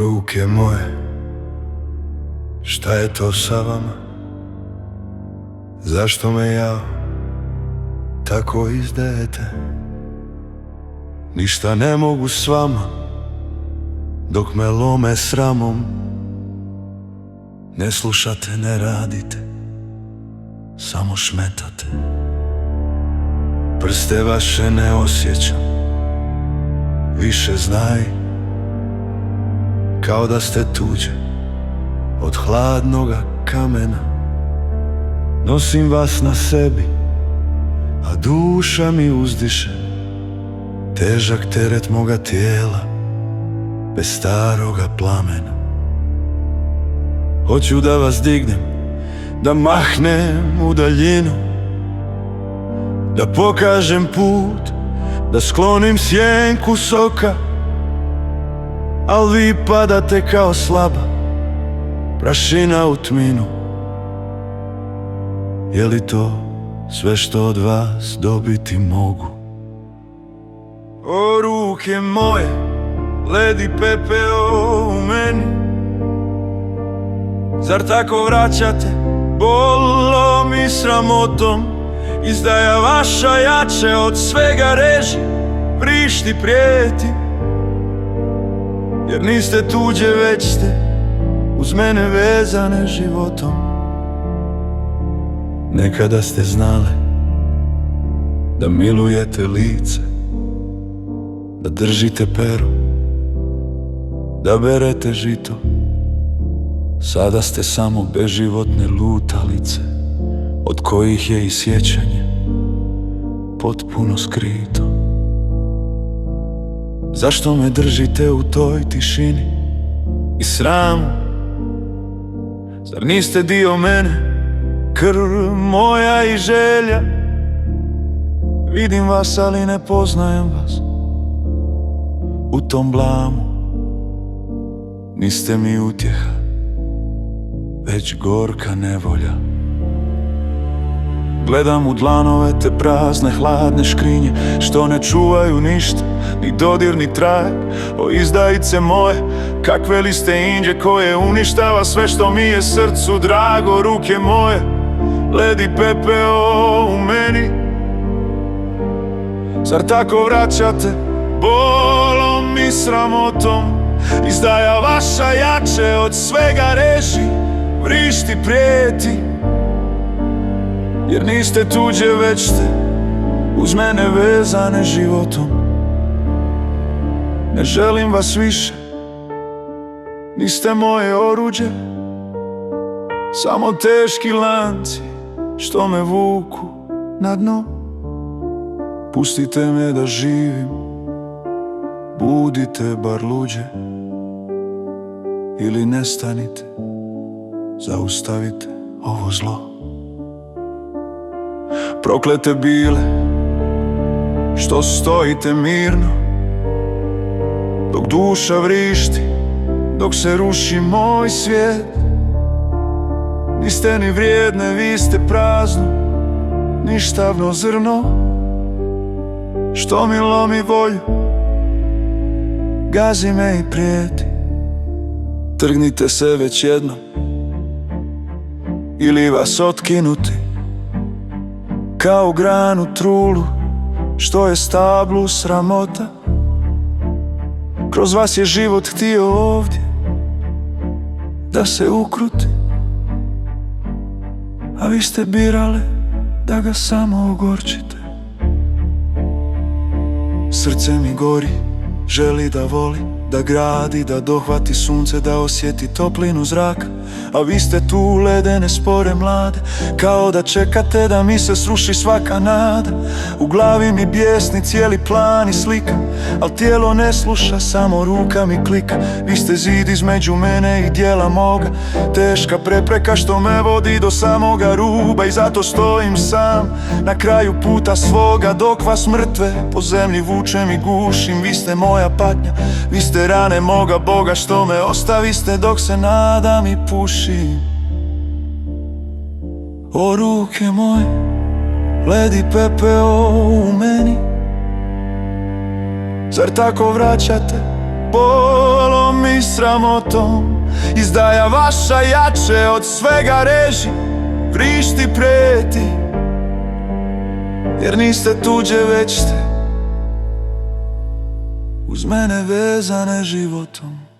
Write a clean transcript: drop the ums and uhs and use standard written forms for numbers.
ruke moje, šta je to sa vama? Zašto me ja tako izdajete? Ništa ne mogu s vama, dok me lome sramom. Ne slušate, ne radite, samo šmetate. Prste vaše ne osjećam, više znaj, kao da ste tuđe od hladnoga kamena. Nosim vas na sebi, a duša mi uzdiše, težak teret moga tijela, bez staroga plamena. Hoću da vas dignem, da mahnem u daljinu, da pokažem put, da sklonim sjenku soka, al vi padate kao slaba prašina u tminu. Je li to sve što od vas dobiti mogu? O ruke moje, led i pepeo u meni, zar tako vraćate bolom i sramotom? Izdaja vaša jače od svega reži, vrišti, prijeti, jer niste tuđe, već ste uz mene vezane životom. Nekada ste znale da milujete lice, da držite pero, da berete žito. Sada ste samo beživotne lutalice, od kojih je i sjećanje potpuno skrito. Zašto me držite u toj tišini i sramu? Zar niste dio mene, krv moja i želja? Vidim vas, ali ne poznajem vas u tom blamu. Niste mi utjeha, već gorka nevolja. Gledam u dlanove te prazne, hladne škrinje, što ne čuvaju ništa, ni dodir, ni trajak. O izdajice moje, kakve li ste inđe koje uništava sve što mi je srcu drago. Ruke moje, led i pepeo u meni, zar tako vraćate bolom i sramotom? Izdaja vaša jače od svega reži, vrišti, prijeti, jer niste tuđe, već ste uz mene vezane životom. Ne želim vas više, niste moje oruđe, samo teški lanci što me vuku na dno. Pustite me da živim, budite bar luđe, ili nestanite, zaustavite ovo zlo. Proklete bile što stojite mirno, dok duša vrišti, dok se ruši moj svijet. Niste ni vrijedne, vi ste prazno, ništavno zrno, što mi lomi volju, gazi me i prijeti. Trgnite se već jednom, ili vas otkinuti kao granu trulu, što je stablu sramota. Kroz vas je život htio ovdje da se ukruti, a vi ste birale da ga samo ogorčite. Srce mi gori, želi da voli, da gradi, da dohvati sunce, da osjeti toplinu zraka. A vi ste tu ledene spore mlade, kao da čekate da mi se sruši svaka nada. U glavi mi bijesni cijeli plan i slika, al tijelo ne sluša, samo ruka mi klika. Vi ste zid između mene i dijela moga, teška prepreka što me vodi do samoga ruba. I zato stojim sam na kraju puta svoga, dok vas mrtve po zemlji vučem i gušim. Vi ste moja patnja, vi ste rane moga Boga, što me ostaviste dok se nadam i pušim. O ruke moje, led i pepeo u meni, zar tako vraćate bolom sramom i sramotom. Izdaja vaša jače od svega reži, vrišti, preti, jer niste tuđe, već ste uz mene vezane životom.